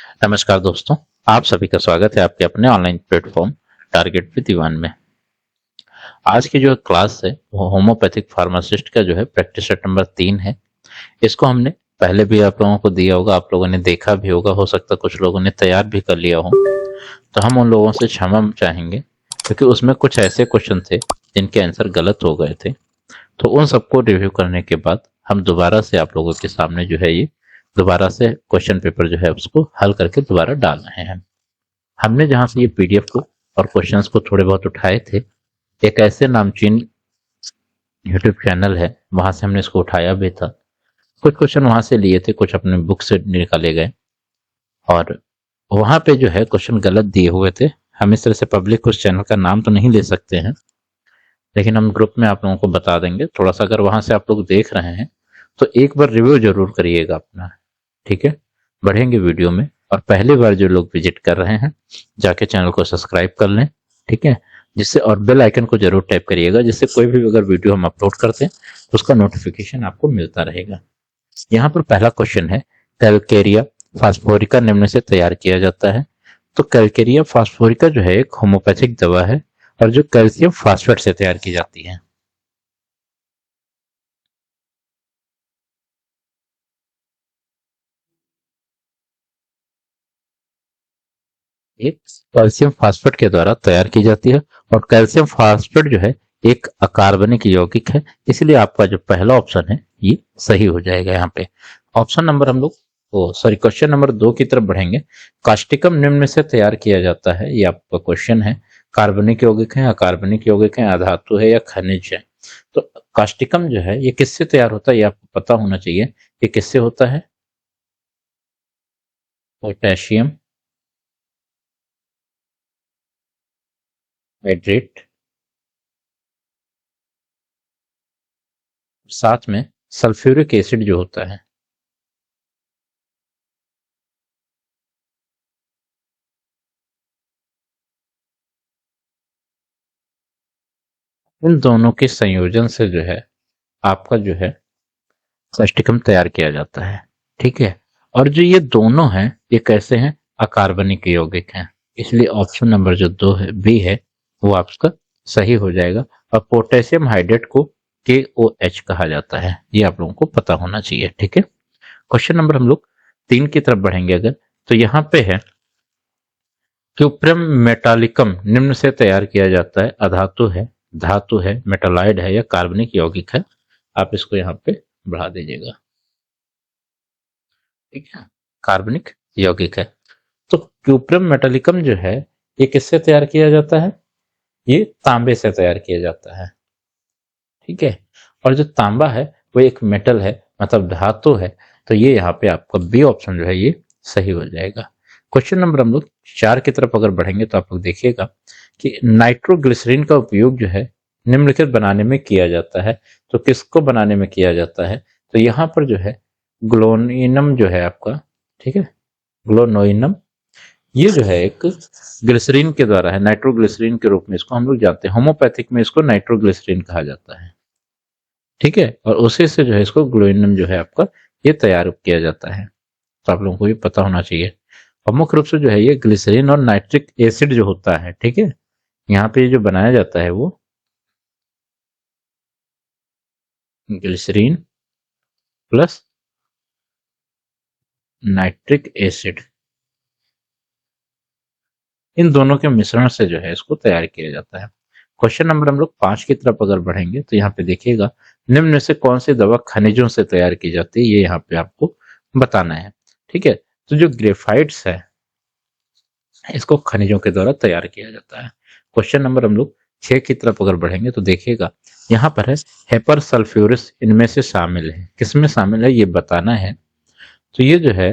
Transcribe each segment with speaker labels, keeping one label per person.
Speaker 1: नमस्कार दोस्तों, आप सभी का स्वागत है आपके अपने online platform target with Ivan में। आज की जो क्लास है वो होम्योपैथिक फार्मासिस्ट का जो है प्रैक्टिस सेट नंबर 3 है। इसको हमने पहले भी आप लोगों को दिया होगा, आप लोगों ने देखा भी होगा, हो सकता है कुछ लोगों ने तैयार भी कर लिया हो। तो हम उन लोगों से क्षमा चाहेंगे क्योंकि उसमें कुछ ऐसे क्वेश्चन थे जिनके आंसर गलत हो गए थे। तो उन सबको रिव्यू करने के बाद हम दोबारा से आप लोगों के सामने जो है ये दोबारा से क्वेश्चन पेपर जो है उसको हल करके दोबारा डाल रहे हैं। हमने जहां से ये पीडीएफ को और क्वेश्चंस को थोड़े बहुत उठाए थे, एक ऐसे नामचीन यूट्यूब चैनल है, वहां से हमने इसको उठाया भी था। कुछ क्वेश्चन वहां से लिए थे, कुछ अपने बुक से निकाले गए और वहां पे जो है क्वेश्चन गलत दिए हुए थे। हम इस तरह से पब्लिक उस चैनल का नाम तो नहीं ले सकते हैं, लेकिन हम ग्रुप में आप लोगों को बता देंगे। थोड़ा सा अगर वहां से आप लोग देख रहे हैं तो एक बार रिव्यू जरूर करिएगा अपना, ठीक है। बढ़ेंगे वीडियो में, और पहली बार जो लोग विजिट कर रहे हैं जाके चैनल को सब्सक्राइब कर लें, ठीक है। जिससे और बेल आइकन को जरूर टैप करिएगा, जिससे कोई भी अगर वीडियो हम अपलोड करते हैं तो उसका नोटिफिकेशन आपको मिलता रहेगा। यहाँ पर पहला क्वेश्चन है, कैलकेरिया फास्फोरिका निम्न से तैयार किया जाता है। तो कैलकेरिया फास्फोरिका जो है एक होम्योपैथिक दवा है और जो कैल्शियम फास्फेट से तैयार की जाती है। एक कैल्शियम फास्फेट के द्वारा तैयार की जाती है, और कैल्शियम फास्फेट जो है एक अकार्बनिक यौगिक है, इसलिए आपका जो पहला ऑप्शन है ये सही हो जाएगा। यहाँ पे ऑप्शन नंबर हम लोग क्वेश्चन नंबर 2 की तरफ बढ़ेंगे। कास्टिकम निम्न से तैयार किया जाता है, ये आपका क्वेश्चन है। कार्बनिक यौगिक है, अकार्बनिक यौगिक है, अधातु है या खनिज है। तो कास्टिकम जो है ये किससे तैयार होता है ये आपको पता होना चाहिए। ये किससे होता है? पोटेशियम हाइड्रेट, साथ में सल्फ्यूरिक एसिड जो होता है। इन दोनों के संयोजन से जो है आपका जो है कास्टिकम तैयार किया जाता है, ठीक है। और जो ये दोनों हैं ये कैसे हैं? अकार्बनिक यौगिक हैं, इसलिए ऑप्शन नंबर जो 2 है, बी है, वो आपका सही हो जाएगा। और पोटेशियम हाइड्रेट को KOH कहा जाता है, ये आप लोगों को पता होना चाहिए, ठीक है। क्वेश्चन नंबर हम लोग 3 की तरफ बढ़ेंगे अगर, तो यहाँ पे है क्यूप्रम मेटालिकम निम्न से तैयार किया जाता है। अधातु है, धातु है, मेटालाइड है या कार्बनिक यौगिक है। आप इसको यहाँ पे बढ़ा दीजिएगा, ठीक है। कार्बनिक यौगिक है। तो क्यूप्रम मेटालिकम जो है ये किससे तैयार किया जाता है? ये तांबे से तैयार किया जाता है, ठीक है। और जो तांबा है वो एक मेटल है, मतलब धातु है। तो ये यहाँ पे आपका बी ऑप्शन जो है ये सही हो जाएगा। क्वेश्चन नंबर हम लोग 4 की तरफ अगर बढ़ेंगे तो आप लोग देखिएगा कि नाइट्रोग्लिसरीन का उपयोग जो है निम्नलिखित बनाने में किया जाता है। तो किसको बनाने में किया जाता है? तो यहाँ पर जो है ग्लोनिनम जो है आपका, ठीक है, ग्लोनोइनम, ये जो है एक ग्लिसरीन के द्वारा है, नाइट्रोग्लिसरीन के रूप में इसको हम लोग जानते हैं। होम्योपैथिक में इसको नाइट्रोग्लिसरीन कहा जाता है, ठीक है। और उसी से जो है इसको ग्लोइनम जो है आपका ये तैयार किया जाता है। तो आप लोगों को ये पता होना चाहिए। और मुख्य रूप से जो है ये ग्लिसरीन और नाइट्रिक एसिड जो होता है, ठीक है, यहाँ पे जो बनाया जाता है वो ग्लिसरीन प्लस नाइट्रिक एसिड, इन दोनों के मिश्रण से जो है इसको तैयार किया जाता है। क्वेश्चन नंबर हम लोग 5 की तरफ अगर बढ़ेंगे तो यहाँ पे देखिएगा, निम्न में से कौन सी दवा खनिजों से तैयार की जाती है, ये यहाँ पे आपको बताना है, ठीक है। तो जो ग्रेफाइट्स है इसको खनिजों के द्वारा तैयार किया जाता है। क्वेश्चन नंबर हम लोग 6 की तरफ अगर बढ़ेंगे तो देखिएगा यहाँ पर है हेपर सल्फ्यूरिस इनमें से शामिल है, किसमें शामिल है ये बताना है। तो ये जो है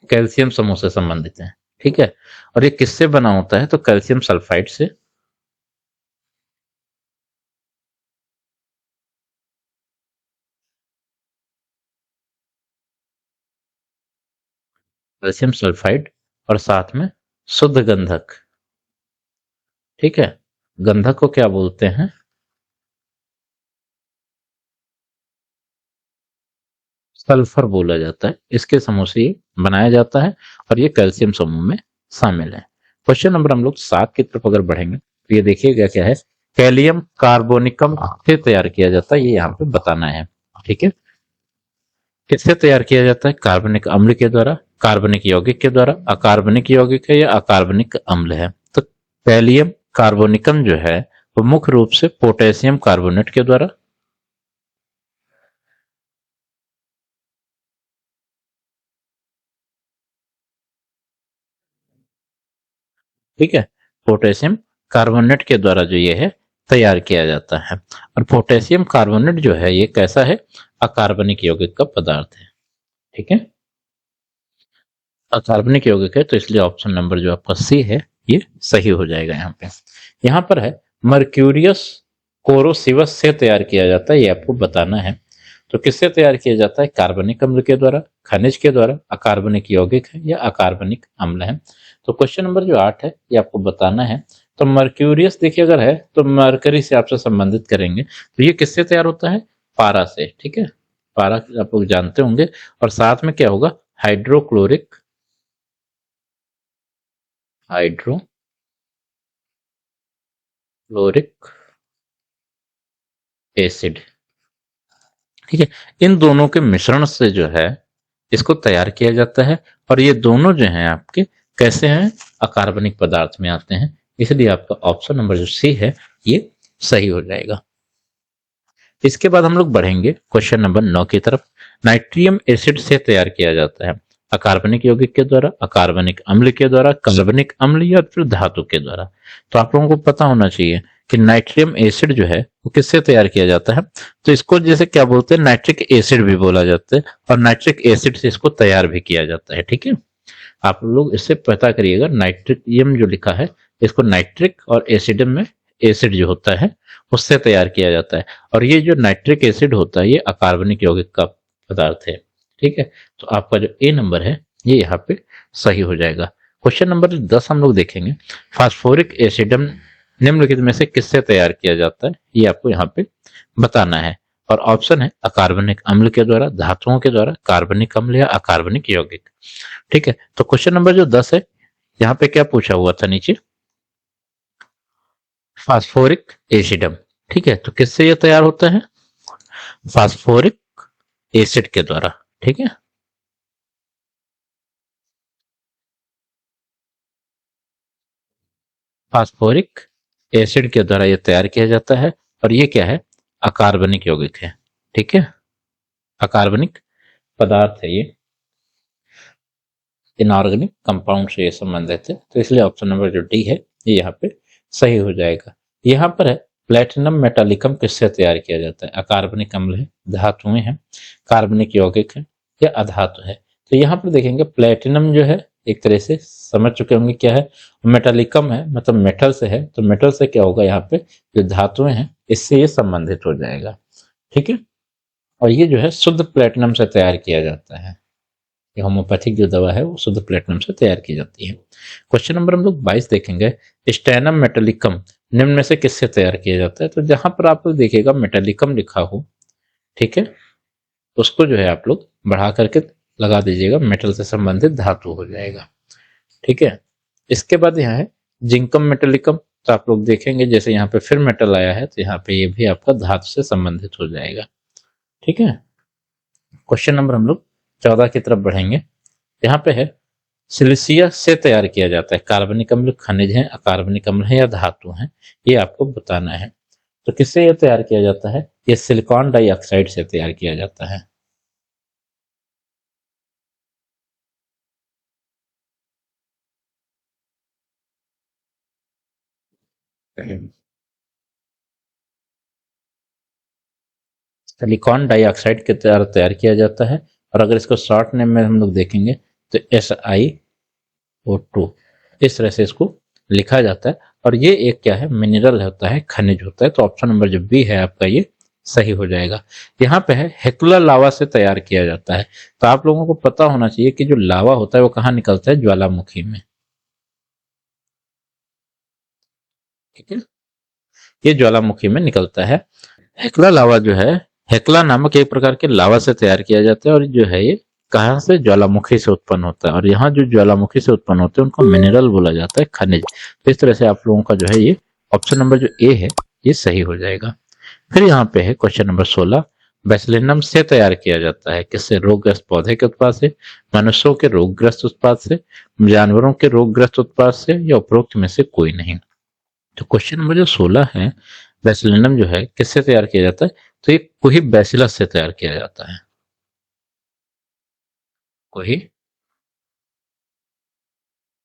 Speaker 1: कैल्शियम समूह से संबंधित है, ठीक है। और ये किससे बना होता है? तो कैल्शियम सल्फाइड से। कैल्शियम सल्फाइड और साथ में शुद्ध गंधक, ठीक है। गंधक को क्या बोलते हैं? सल्फर बोला जाता है, इसके समूह से ये बनाया जाता है और ये कैल्शियम समूह में शामिल है। क्वेश्चन नंबर हम लोग 7 की तरफ अगर बढ़ेंगे तो ये देखिएगा क्या है, कैलियम कार्बोनिकम से तैयार किया जाता है, ये यहाँ पे बताना है। ठीक है, किससे तैयार किया जाता है? कार्बनिक अम्ल के द्वारा, कार्बनिक यौगिक के द्वारा, अकार्बनिक यौगिक है या अकार्बनिक अम्ल है। तो कैलियम कार्बोनिकम जो है वो मुख्य रूप से पोटेशियम कार्बोनेट के द्वारा, ठीक है, पोटेशियम कार्बोनेट के द्वारा जो ये है तैयार किया जाता है। और पोटेशियम कार्बोनेट जो है ये कैसा है? अकार्बनिक यौगिक का पदार्थ है। ठीक है, अकार्बनिक यौगिक है, तो इसलिए ऑप्शन नंबर जो आपका सी है ये सही हो जाएगा। यहाँ पे यहाँ पर है मर्क्यूरियस कोरोसिवस से तैयार किया जाता है, ये आपको बताना है। तो किससे तैयार किया जाता है? कार्बनिक अम्ल के द्वारा, खनिज के द्वारा, अकार्बनिक यौगिक है या अकार्बनिक अम्ल है। तो क्वेश्चन नंबर जो 8 है ये आपको बताना है। तो मर्क्यूरियस देखिए अगर है तो मरकरी से आपसे संबंधित करेंगे, तो ये किससे तैयार होता है? पारा से। ठीक है, पारा आप लोग जानते होंगे। और साथ में क्या होगा? Hydrochloric hydrochloric acid. ठीक है, इन दोनों के मिश्रण से जो है इसको तैयार किया जाता है। और ये दोनों जो हैं आपके कैसे हैं? अकार्बनिक पदार्थ में आते हैं, इसलिए आपका ऑप्शन नंबर जो सी है ये सही हो जाएगा। इसके बाद हम लोग बढ़ेंगे क्वेश्चन नंबर 9 की तरफ। नाइट्रियम एसिड से तैयार किया जाता है अकार्बनिक यौगिक के द्वारा, अकार्बनिक अम्ल के द्वारा, कार्बनिक अम्ल या फिर धातु के द्वारा। तो आप लोगों को पता होना चाहिए कि नाइट्रियम एसिड जो है वो किससे तैयार किया जाता है। तो इसको जैसे क्या बोलते हैं, नाइट्रिक एसिड भी बोला जाता है, और नाइट्रिक एसिड से इसको तैयार भी किया जाता है। ठीक है, आप लोग इससे पता करिएगा, नाइट्रियम जो लिखा है इसको नाइट्रिक और एसिडम में एसिड जो होता है उससे तैयार किया जाता है। और ये जो नाइट्रिक एसिड होता है ये अकार्बनिक यौगिक का पदार्थ है। ठीक है, तो आपका जो ए नंबर है ये यहाँ पे सही हो जाएगा। क्वेश्चन नंबर 10 हम लोग देखेंगे। फास्फोरिक एसिडम निम्नलिखित में से किससे तैयार किया जाता है, ये आपको यहाँ पे बताना है। और ऑप्शन है अकार्बनिक अम्ल के द्वारा, धातुओं के द्वारा, कार्बनिक अम्ल या अकार्बनिक यौगिक। ठीक है, तो क्वेश्चन नंबर जो 10 है यहाँ पे क्या पूछा हुआ था नीचे? फास्फोरिक एसिडम। ठीक है, तो किससे यह तैयार होता है? फास्फोरिक एसिड के द्वारा। ठीक है, फास्फोरिक एसिड के द्वारा यह तैयार किया जाता है। और ये क्या है? अकार्बनिक यौगिक है। ठीक है, अकार्बनिक पदार्थ है ये, इनऑर्गेनिक कंपाउंड से ये संबंधित है, तो इसलिए ऑप्शन नंबर जो डी है ये यहाँ पे सही हो जाएगा। यहाँ पर है प्लेटिनम मेटालिकम किससे तैयार किया जाता है? अकार्बनिक अम्ल है, धातुएं हैं, कार्बनिक यौगिक है या अधातु है। तो यहाँ पर देखेंगे प्लेटिनम जो है एक तरह से समझ चुके होंगे क्या है, मेटालिकम है मतलब मेटल से है, तो मेटल से क्या होगा? यहाँ पे जो धातुएं हैं इससे ये संबंधित हो जाएगा। ठीक है, और ये जो है शुद्ध प्लेटिनम से तैयार किया जाता है। ये होम्योपैथिक जो दवा है वो शुद्ध प्लेटिनम से तैयार की जाती है। क्वेश्चन नंबर हम लोग 22 देखेंगे। स्टैनम मेटालिकम निम्न में से किससे तैयार किया जाता है? तो जहां पर आप लोग देखिएगा मेटालिकम लिखा हो, ठीक है, उसको जो है आप लोग बढ़ा करके लगा दीजिएगा, मेटल से संबंधित धातु हो जाएगा। ठीक है, इसके बाद यहाँ है जिंकम मेटालिकम। तो आप लोग देखेंगे जैसे यहाँ पे फिर मेटल आया है तो यहाँ पे ये भी आपका धातु से संबंधित हो जाएगा। ठीक है, क्वेश्चन नंबर हम लोग 14 की तरफ बढ़ेंगे। यहाँ पे है सिलिसिया से तैयार किया जाता है कार्बनिक अम्ल खनिज है, अकार्बनिक अम्ल है या धातु है, ये आपको बताना है। तो किससे यह तैयार किया जाता है? ये सिलिकॉन डाइऑक्साइड से तैयार किया जाता है। सिलिकॉन डाइऑक्साइड के द्वारा तैयार किया जाता है। और अगर इसको शॉर्ट नेम में हम लोग देखेंगे तो SiO2 इस तरह से इसको लिखा जाता है। और ये एक क्या है? मिनरल होता है, खनिज होता है। तो ऑप्शन नंबर जो बी है आपका ये सही हो जाएगा। यहाँ पे है हेक्ला लावा से तैयार किया जाता है। तो आप लोगों को पता होना चाहिए कि जो लावा होता है वो कहाँ निकलता है? ज्वालामुखी में। ठीक है, ये ज्वालामुखी में निकलता है। हेक्ला लावा जो है हेक्ला नामक एक प्रकार के लावा से तैयार किया जाता है और जो है ये कहाँ से, ज्वालामुखी से उत्पन्न होता है। और यहाँ जो ज्वालामुखी से उत्पन्न होते हैं उनको मिनरल बोला जाता है, खनिज। तो इस तरह से आप लोगों का जो है ये ऑप्शन नंबर जो ए है ये सही हो जाएगा। फिर यहाँ पे है क्वेश्चन नंबर 16, बेसिलिनम से तैयार किया जाता है किससे? रोगग्रस्त पौधे के उत्पाद से, मनुष्यों के रोगग्रस्त उत्पाद से, जानवरों के रोगग्रस्त उत्पाद से, या उपरोक्त में से कोई नहीं। तो क्वेश्चन नंबर जो 16 है, बेसिलिनम जो है किससे तैयार किया जाता है? तो ये कोही बैसिलस से तैयार किया जाता है। कोही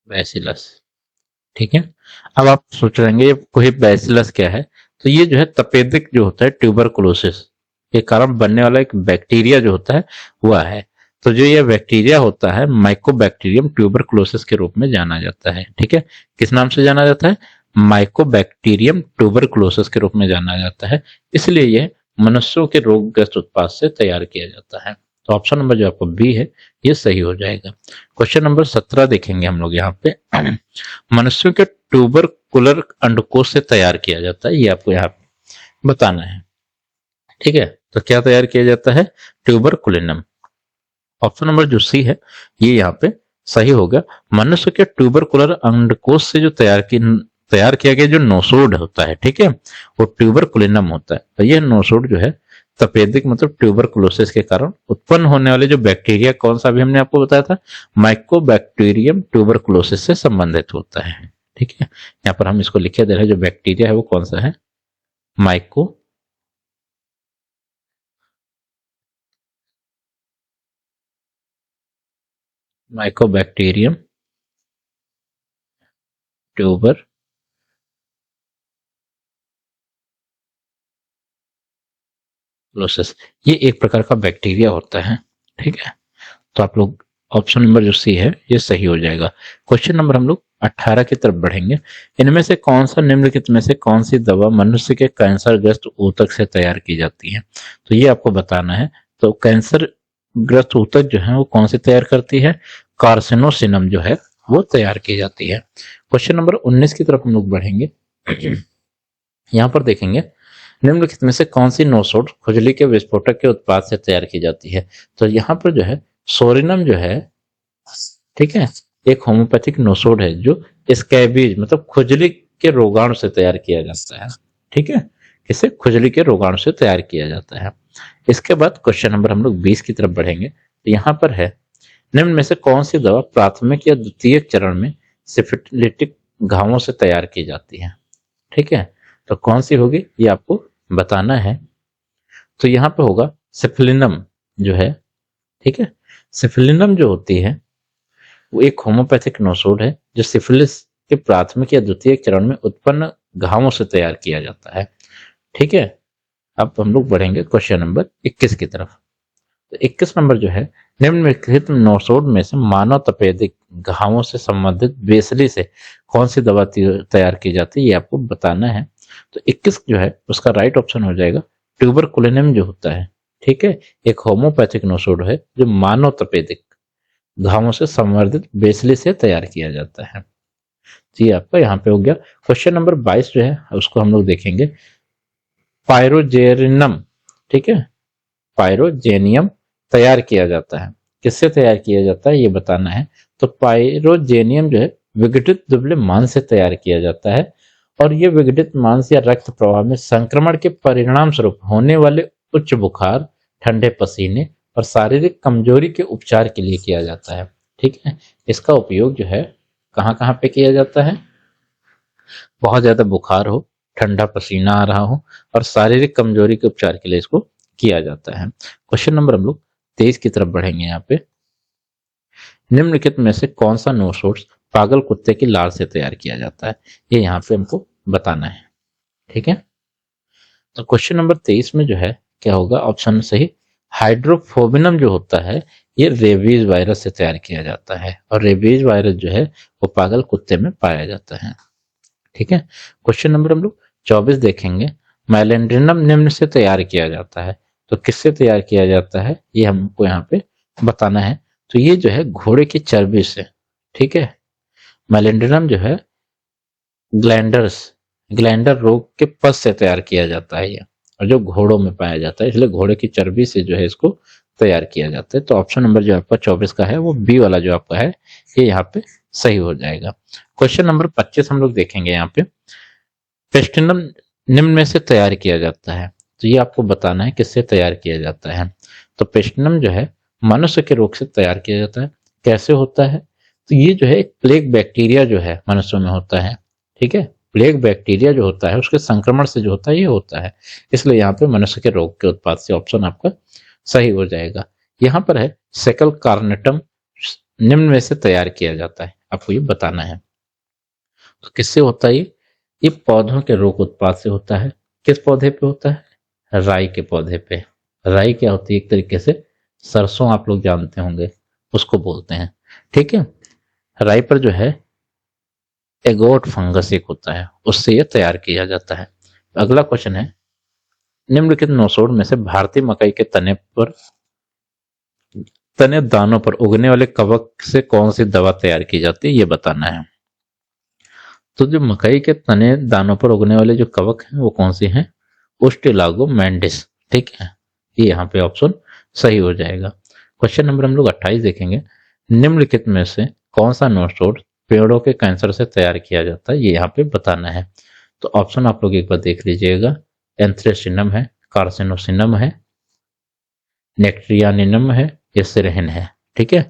Speaker 1: बैसिलस, ठीक है। अब आप सोच रहे हैं ये कोही बैसिलस क्या है? तो ये जो है तपेदिक जो होता है, ट्यूबरकुलोसिस के कारण बनने वाला एक बैक्टीरिया जो होता है वह है। तो जो ये बैक्टीरिया होता है माइकोबैक्टीरियम ट्यूबरकुलोसिस के रूप में जाना जाता है, ठीक है। किस नाम से जाना जाता है? माइकोबैक्टीरियम ट्यूबरकुलोसिस के रूप में जाना जाता है। इसलिए यह मनुष्यों के रोगग्रस्त उत्पाद से तैयार किया जाता है। तो ऑप्शन नंबर जो आपको बी है ये सही हो जाएगा। क्वेश्चन नंबर 17 देखेंगे हम लोग यहाँ पे। मनुष्यों के ट्यूबरकुलर अंडकोश से तैयार किया जाता है, ये आपको यहाँ पे बताना है, ठीक है। तो क्या तैयार किया जाता है? ट्यूबरकुलिनम। ऑप्शन नंबर जो सी है ये यहाँ पे सही होगा। मनुष्य के ट्यूबरकुलर अंडकोश से जो तैयार किया गया जो नोसोड होता है, ठीक है, वो ट्यूबरकुलिनम होता है। तो यह नोसोड जो है तपेदिक मतलब ट्यूबरकुलोसिस के कारण उत्पन्न होने वाले जो बैक्टीरिया, कौन सा भी हमने आपको बताया था, माइकोबैक्टीरियम ट्यूबरकुलोसिस से संबंधित होता है, ठीक है। यहाँ पर हम इसको लिखे दे रहे हैं, जो बैक्टीरिया है वो कौन सा है? माइकोबैक्टीरियम ट्यूबर लोसिस, ये एक प्रकार का बैक्टीरिया होता है, ठीक है। तो आप लोग ऑप्शन नंबर जो सी है ये सही हो जाएगा। क्वेश्चन नंबर हम लोग 18 की तरफ बढ़ेंगे। इनमें से कौन सा, निम्नलिखित में से कौन सी दवा मनुष्य के कैंसर ग्रस्त ऊतक से तैयार की जाती है? तो ये आपको बताना है। तो कैंसर ग्रस्त ऊतक जो है वो कौन सी तैयार करती है? कार्सिनोसिनम जो है वो तैयार की जाती है। क्वेश्चन नंबर 19 की तरफ हम लोग बढ़ेंगे। यहाँ पर देखेंगे निम्नलिखित में से कौन सी नोसोड खुजली के विस्फोटक के उत्पाद से तैयार की जाती है? तो यहाँ पर जो है सोरिनम जो है, ठीक है, एक होम्योपैथिक नोसोड है जो स्कैबीज मतलब खुजली के रोगाणु से तैयार किया जाता है, ठीक है। किसे? खुजली के रोगाणु से तैयार किया जाता है। इसके बाद क्वेश्चन नंबर हम लोग 20 की तरफ बढ़ेंगे। तो यहाँ पर है निम्न में से कौन सी दवा प्राथमिक या द्वितीय चरण में सिफिलिटिक घावों से तैयार की जाती है, ठीक है। तो कौन सी होगी ये आपको बताना है। तो यहाँ पे होगा सिफिलिनम जो है, ठीक है। सिफिलिनम जो होती है वो एक होम्योपैथिक नोसोड है जो सिफिलिस के प्राथमिक या द्वितीय चरण में उत्पन्न घावों से तैयार किया जाता है, ठीक है। अब हम लोग बढ़ेंगे क्वेश्चन नंबर 21 की तरफ। तो 21 नंबर जो है निम्नलिखित नोसोड में से मानव तपेदिक घावों से संबंधित बेसली से कौन सी दवा तैयार की जाती है ये आपको बताना है। तो 21 जो है उसका राइट ऑप्शन हो जाएगा ट्यूबरकुलिनम जो होता है, ठीक है। एक होम्योपैथिक नोसोड है जो मानव तपेदिक घावों से संवर्धित बेसली से तैयार किया जाता है। जी आपका यहाँ पे हो गया। क्वेश्चन नंबर 22 जो है उसको हम लोग देखेंगे। पायरोजेनियम, ठीक है, पायरोजेनियम तैयार किया जाता है, किससे तैयार किया जाता है ये बताना है। तो पायरोजेनियम जो है विघटित दुबले मांस से तैयार किया जाता है और ये विघटित मांस या रक्त प्रवाह में संक्रमण के परिणाम स्वरूप होने वाले उच्च बुखार, ठंडे पसीने और शारीरिक कमजोरी के उपचार के लिए किया जाता है, ठीक है। इसका उपयोग जो है कहाँ कहाँ पे किया जाता है? बहुत ज्यादा बुखार हो, ठंडा पसीना आ रहा हो और शारीरिक कमजोरी के उपचार के लिए इसको किया जाता है। क्वेश्चन नंबर हम लोग 23 की तरफ बढ़ेंगे। यहाँ पे निम्नलिखित में से कौन सा नोसोड पागल कुत्ते की लार से तैयार किया जाता है ये यहाँ पे हमको बताना है, ठीक है। तो क्वेश्चन नंबर 23 में जो है क्या होगा? ऑप्शन सही हाइड्रोफोबिनम जो होता है ये रेबीज वायरस से तैयार किया जाता है और रेबीज वायरस जो है वो पागल कुत्ते में पाया जाता है, ठीक है। क्वेश्चन नंबर हम लोग 24 देखेंगे। मैलेंड्रिनम निम्न से तैयार किया जाता है, तो किससे तैयार किया जाता है ये हमको यहाँ पे बताना है। तो ये जो है घोड़े की चर्बी से, ठीक है। मैलेंड्रिनम जो है ग्लैंडर रोग के पस से तैयार किया जाता है ये, और जो घोड़ों में पाया जाता है, इसलिए घोड़े की चर्बी से जो है इसको तैयार किया जाता है। तो ऑप्शन नंबर जो आपका 24 का है वो बी वाला जो आपका है ये यहाँ पे सही हो जाएगा। क्वेश्चन नंबर 25 हम लोग देखेंगे। यहाँ पे पेस्टिनम निम्न में से तैयार किया जाता है, तो ये आपको बताना है किससे तैयार किया जाता है। तो पेस्टिनम जो है मनुष्य के रोग से तैयार किया जाता है। कैसे होता है, तो ये जो है एक प्लेग बैक्टीरिया जो है मनुष्यों में होता है, ठीक है। प्लेग बैक्टीरिया जो होता है उसके संक्रमण से जो होता है ये होता है, इसलिए यहाँ पे मनुष्य के रोग के उत्पाद से ऑप्शन आपका सही हो जाएगा। यहाँ पर है सेकल कार्नेटम निम्न में से तैयार किया जाता है, आपको ये बताना है। तो किससे होता है ये पौधों के रोग उत्पाद से होता है। किस पौधे पे होता है, राई के पौधे पे। राई क्या होती है, एक तरीके से सरसों आप लोग जानते होंगे, उसको बोलते हैं, ठीक है। राई पर जो है एगोट फंगस एक होता है, उससे यह तैयार किया जाता है। अगला क्वेश्चन है निम्नलिखित नौसोड में से भारतीय मकई के तने दानों पर उगने वाले कवक से कौन सी दवा तैयार की जाती है, ये बताना है। तो जो मकई के तने दानों पर उगने वाले जो कवक हैं वो कौन सी हैं, उस्टिलागो मैंडिस, ठीक है। ये यहाँ पे ऑप्शन सही हो जाएगा। क्वेश्चन नंबर हम लोग 28 देखेंगे। निम्नलिखित में से कौन सा नोसोड पेड़ों के कैंसर से तैयार किया जाता है, ये यहाँ पे बताना है। तो ऑप्शन आप लोग एक बार देख लीजिएगा। एंथ्रेसिनम है, कार्सिनोसिनम है, नेक्ट्रियानिनम है, या सिरहिन है, ठीक है।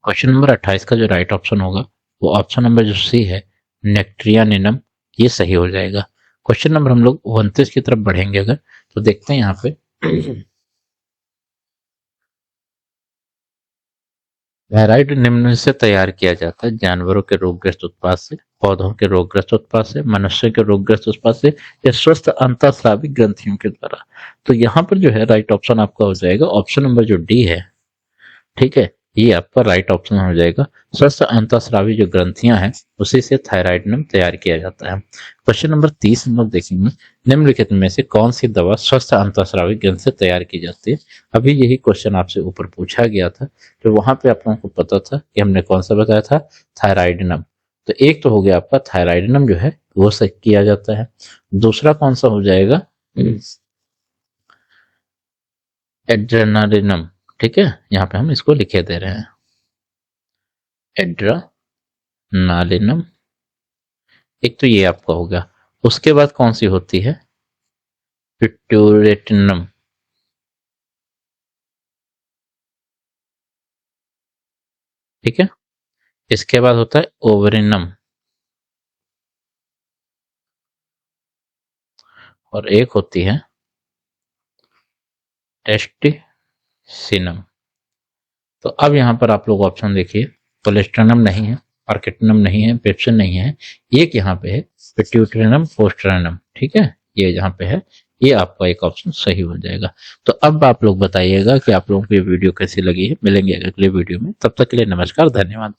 Speaker 1: क्वेश्चन नंबर 28 का जो राइट ऑप्शन होगा वो ऑप्शन नंबर जो सी है, नेक्ट्रियानिनम, ये सही हो जाएगा। क्वेश्चन नंबर हम लोग 29 की तरफ बढ़ेंगे अगर, तो देखते हैं यहाँ पे थायराइड निम्न से तैयार किया जाता है, जानवरों के रोगग्रस्त उत्पाद से, पौधों के रोगग्रस्त उत्पाद से, मनुष्य के रोगग्रस्त उत्पाद से, या स्वस्थ अंतःस्रावी ग्रंथियों के द्वारा। तो यहाँ पर जो है राइट ऑप्शन आपका हो जाएगा ऑप्शन नंबर जो डी है, ठीक है। ये आपका राइट ऑप्शन हो जाएगा। स्वस्थ अंतःस्रावी जो ग्रंथियां हैं उसी से थायराइड नाम तैयार किया जाता है। क्वेश्चन नंबर 30 हम लोग देखेंगे। निम्नलिखित में से कौन सी दवा स्वस्थ अंतःस्रावी ग्रंथि से तैयार की जाती है। अभी यही क्वेश्चन आपसे ऊपर पूछा गया था, तो वहां पे आप लोगों को पता था कि हमने कौन सा बताया था, थायराइडनम। तो एक तो हो गया आपका थायराइडनम जो है वो सही किया जाता है। दूसरा कौन सा हो जाएगा, एड्रेनालिनम, ठीक है। यहाँ पे हम इसको लिखे दे रहे हैं एड्रेनालिनम, एक तो ये आपका होगा। उसके बाद कौन सी होती है, पिट्यूरेटिनम, ठीक है। इसके बाद होता है ओवरिनम, और एक होती है टेस्टिसिनम। तो अब यहाँ पर आप लोग ऑप्शन देखिए, कोलेस्ट्रेनम नहीं है, आर्किटिनम नहीं है, पेप्सिन नहीं है, एक यहाँ पे है पिट्यूटेरिनम पोस्टेरिनम, ठीक है। ये यहाँ पे है, ये आपका एक ऑप्शन सही हो जाएगा। तो अब आप लोग बताइएगा कि आप लोगों को ये वीडियो कैसी लगी है। मिलेंगे अगले वीडियो में, तब तक के लिए नमस्कार, धन्यवाद।